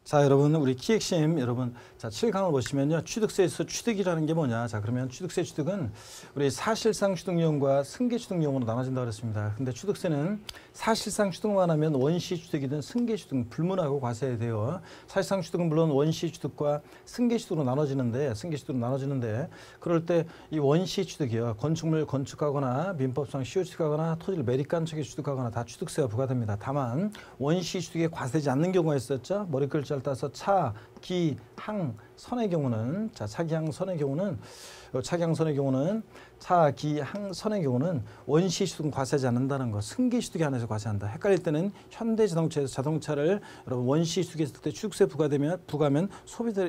자, 여러분, 우리 키핵심 여러분, 자, 7강을 보시면요, 취득세에서 취득이라는 게 뭐냐? 자, 그러면 취득세 취득은 우리 사실상 취득용과 승계 취득용으로 나눠진다고 그랬습니다. 근데 취득세는 사실상 취득만 하면 원시 취득이든 승계 취득 불문하고 과세해야 돼요. 사실상 취득은 물론 원시 취득과 승계 취득으로 나눠지는데, 그럴 때 이 원시 취득이요, 건축물 건축하거나 민법상 시효 취득하거나 토지를 매립한 척에 취득하거나 다 취득세가 부과됩니다. 다만 원시 취득에 과세되지 않는 경우가 있었죠. 머리 글자를 따서 차, 기, 항, 선의 경우는, 자, 차기, 항, 선의 경우는, 차, 기, 항, 선의 경우는 원시 취득은 과세하지 않는다는 거, 승계 취득에 한해서 과세한다. 헷갈릴 때는 현대자동차에서 자동차를 여러분 원시 취득했을 때 취득세 부과하면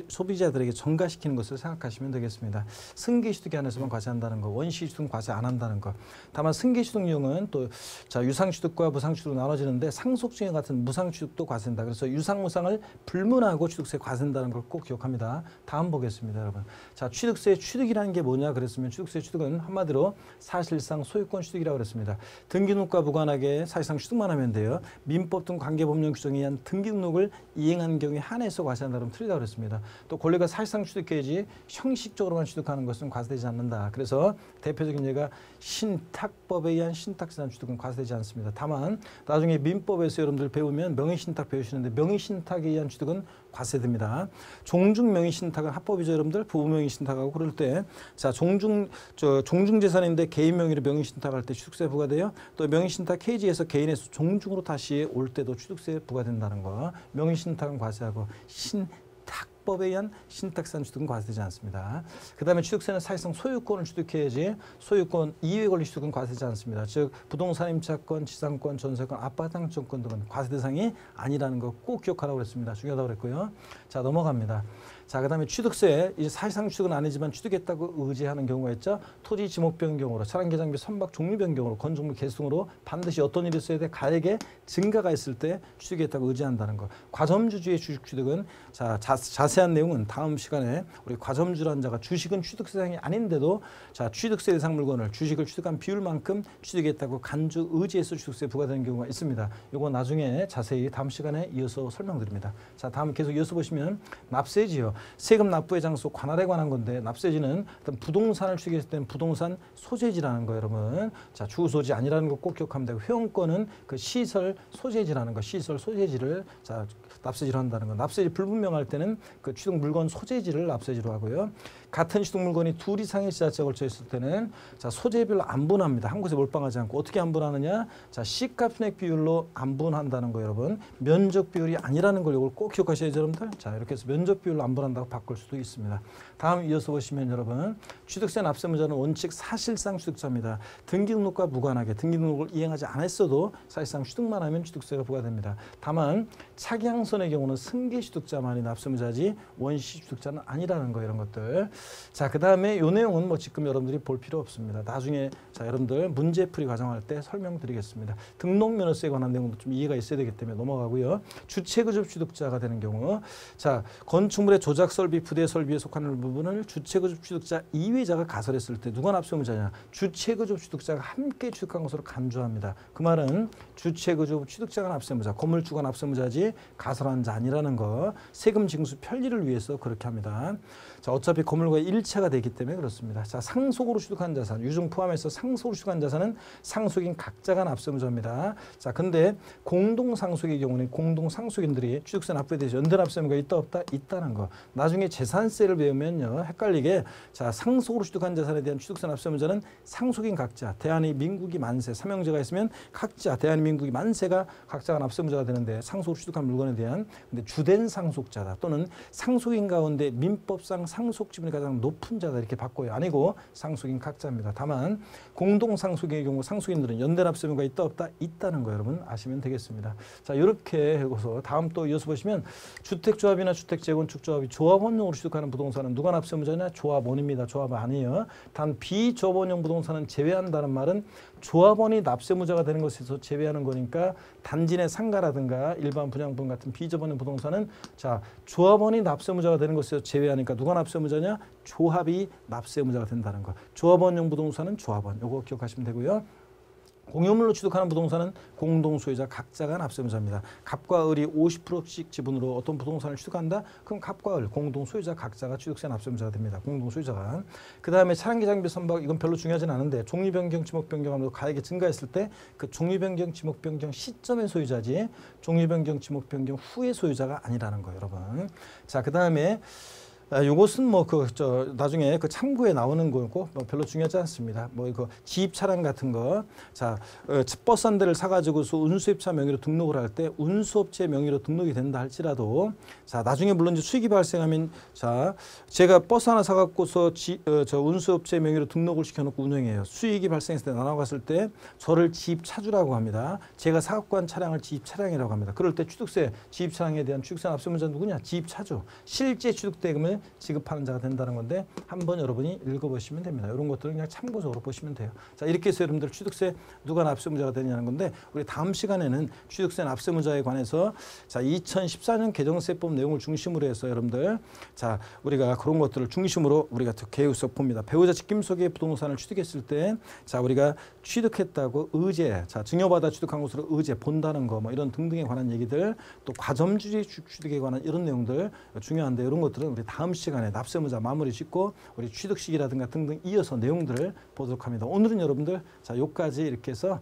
소비자들에게 전가시키는 것을 생각하시면 되겠습니다. 승계 취득에 한해서만 과세한다는 거, 원시 취득은 과세 안 한다는 거. 다만 승계 취득용은 또 자, 유상 취득과 무상 취득으로 나눠지는데 상속 증여 같은 무상 취득도 과세한다. 그래서 유상 무상을 불문하고 취득세 과세한다는 걸 꼭 기억합니다. 다음 보겠습니다, 여러분. 자, 취득세 취득이라는 게 뭐냐 그랬으면 취득세 취득은 한마디로 사실상 소유권 취득이라고 그랬습니다. 등기등록과 무관하게 사실상 취득만 하면 돼요. 민법 등 관계법령 규정에 의한 등기등록을 이행한 경우에 한해서 과세한다 그러면 틀리다고 그랬습니다. 또 권리가 사실상 취득해야지 형식적으로만 취득하는 것은 과세되지 않는다. 그래서 대표적인 예가 신탁법에 의한 신탁재산 취득은 과세되지 않습니다. 다만 나중에 민법에서 여러분들 배우면 명의신탁 배우시는데 명의신탁에 의한 취득은 과세됩니다. 종중 명의신탁은 합법이죠, 여러분들. 부부 명의신탁하고 그럴 때, 자, 종중재산인데 개인 명의로 명의신탁할 때 취득세 부과돼요. 또 명의신탁 해지에서 개인에서 종중으로 다시 올 때도 취득세 부과된다는 거. 명의신탁은 과세하고 신탁법에 의한 신탁산 취득은 과세되지 않습니다. 그 다음에 취득세는 사실상 소유권을 취득해야지 소유권 이외 권리 취득은 과세되지 않습니다. 즉 부동산 임차권, 지상권, 전세권, 아파트 상권권 등은 과세 대상이 아니라는 거 꼭 기억하라고 그랬습니다. 중요하다고 그랬고요. 자, 넘어갑니다. 자, 그 다음에 취득세, 이제 사실상 취득은 아니지만 취득했다고 의지하는 경우가 있죠. 토지 지목 변경으로, 차량 개장비 선박 종류 변경으로, 건축물 개수등으로 반드시 어떤 일이 있어야 돼? 가액의 증가가 있을 때 취득했다고 의지한다는 거. 과점주주의 주식 취득은, 자, 자세한 내용은 다음 시간에 우리 과점주라는 자가 주식은 취득세 대상이 아닌데도, 자, 취득세 대상 물건을 주식을 취득한 비율만큼 취득했다고 간주 의지해서 취득세 부과되는 경우가 있습니다. 이거 나중에 자세히 다음 시간에 이어서 설명드립니다. 자, 다음 계속 이어서 보시면 납세지요. 세금 납부의 장소 관할에 관한 건데, 납세지는 어떤 부동산을 취득했을 때는 부동산 소재지라는 거, 여러분. 자, 주소지 아니라는 거 꼭 기억하면 되고, 회원권은 그 시설 소재지라는 거, 시설 소재지를, 자, 납세지로 한다는 거. 납세지 불분명할 때는 그 취득 물건 소재지를 납세지로 하고요. 같은 취득 물건이 둘 이상의 지자체에 걸쳐 있을 때는, 자, 소재별로 안분합니다. 한 곳에 몰빵하지 않고. 어떻게 안분하느냐? 자, 시가 편액 비율로 안분한다는 거, 여러분. 면적 비율이 아니라는 걸 이걸 꼭 기억하셔야죠, 여러분들. 자, 이렇게 해서 면적 비율로 안분한다고 바꿀 수도 있습니다. 다음 이어서 보시면 여러분, 취득세 납세무자는 원칙 사실상 취득자입니다. 등기등록과 무관하게 등기등록을 이행하지 않았어도 사실상 취득만 하면 취득세가 부과됩니다. 다만 차기항선의 경우는 승계 취득자만이 납세무자지 원시 취득자는 아니라는 거, 이런 것들. 자, 그 다음에 이 내용은 뭐 지금 여러분들이 볼 필요 없습니다. 나중에, 자, 여러분들 문제풀이 과정할 때 설명드리겠습니다. 등록면허세에 관한 내용도 좀 이해가 있어야 되기 때문에 넘어가고요. 주체구조 취득자가 되는 경우, 자, 건축물의 조작 설비, 부대 설비에 속하는 부분을 주체구조 취득자 이외자가 가설했을 때 누가 납세무자냐? 주체구조 취득자가 함께 취득한 것으로 간주합니다. 그 말은 주체구조 취득자가 납세무자, 건물주가 납세무자지 가설한 자 아니라는 거. 세금 징수 편리를 위해서 그렇게 합니다. 자, 어차피 건물과 일체가 되기 때문에 그렇습니다. 자, 상속으로 취득한 자산, 유증 포함해서 상속으로 취득한 자산은 상속인 각자가 납세무자입니다. 자, 근데 공동상속의 경우는 공동상속인들이 취득세 납부에 대해서 연대 납세무가 있다 없다? 있다는 거. 나중에 재산세를 배우면요, 헷갈리게, 자, 상속으로 취득한 자산에 대한 취득세 납세무자는 상속인 각자, 대한민국이 만세, 삼형제가 있으면 각자, 대한민국이 만세가 각자가 납세무자가 되는데, 상속으로 취득한 물건에 대한, 근데 주된 상속자다 또는 상속인 가운데 민법상 상속 지분이 가장 높은 자다, 이렇게 바꿔요. 아니고 상속인 각자입니다. 다만 공동상속의 경우 상속인들은 연대 납세무가 있다 없다? 있다는 거, 여러분 아시면 되겠습니다. 자, 이렇게 해서 다음 또 이어서 보시면, 주택조합이나 주택재건축조합이 조합원용으로 취득하는 부동산은 누가 납세무자냐? 조합원입니다. 조합 아니에요. 단 비조합원용 부동산은 제외한다는 말은 조합원이 납세무자가 되는 것에서 제외하는 거니까, 단지 내 상가라든가 일반 분양분 같은 비조합원용 부동산은, 자, 조합원이 납세무자가 되는 것에서 제외하니까 누가 납세무자냐? 조합이 납세무자가 된다는 거. 조합원용 부동산은 조합원, 요거 기억하시면 되고요. 공유물로 취득하는 부동산은 공동소유자 각자가 납세의무자입니다. 갑과 을이 50%씩 지분으로 어떤 부동산을 취득한다? 그럼 갑과 을 공동소유자 각자가 취득세 납세의무자가 됩니다. 공동소유자가. 그 다음에 차량기 장비 선박 이건 별로 중요하진 않은데 종류변경, 지목변경하면서 가액이 증가했을 때 그 종류변경, 지목변경 시점의 소유자지 종류변경, 지목변경 후의 소유자가 아니라는 거예요, 여러분. 자, 그 다음에 요것은 뭐 나중에 그 참고에 나오는 거고 뭐 별로 중요하지 않습니다. 뭐 이거 지입 차량 같은 거, 자 버스 한 대를 사가지고서 운수업자 명의로 등록을 할 때 운수업체 명의로 등록이 된다 할지라도 자 나중에 물론 이제 수익이 발생하면 자 제가 버스 하나 사갖고서 저 운수업체 명의로 등록을 시켜놓고 운영해요. 수익이 발생했을 때 나눠갔을 때 저를 지입 차주라고 합니다. 제가 사갖고 한 차량을 지입 차량이라고 합니다. 그럴 때 취득세 지입 차량에 대한 취득세 납세의무자 누구냐? 지입 차주. 실제 취득대금을 지급하는 자가 된다는 건데 한번 여러분이 읽어보시면 됩니다. 이런 것들은 그냥 참고적으로 보시면 돼요. 자 이렇게 해서 여러분들 취득세 누가 납세의무자가 되냐는 건데 우리 다음 시간에는 취득세 납세의무자에 관해서 자 2014년 개정세법 내용을 중심으로 해서 여러분들 자 우리가 그런 것들을 중심으로 우리가 계획서 봅니다. 배우자 직김 속에 부동산을 취득했을 때 자 우리가 취득했다고 의제 자 증여받아 취득한 것으로 의제 본다는 거 뭐 이런 등등에 관한 얘기들 또 과점주의 취득에 관한 이런 내용들 중요한데 이런 것들은 우리 다음 시간에 납세의무자 마무리 짓고 우리 취득시기라든가 등등 이어서 내용들을 보도록 합니다. 오늘은 여러분들 자 요까지 이렇게 해서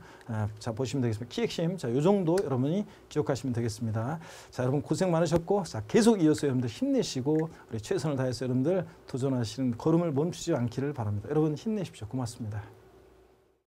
자 보시면 되겠습니다. 키핵심 자 요 정도 여러분이 기억하시면 되겠습니다. 자 여러분 고생 많으셨고 자 계속 이어서 여러분들 힘내시고 우리 최선을 다해서 여러분들 도전하시는 걸음을 멈추지 않기를 바랍니다. 여러분 힘내십시오. 고맙습니다.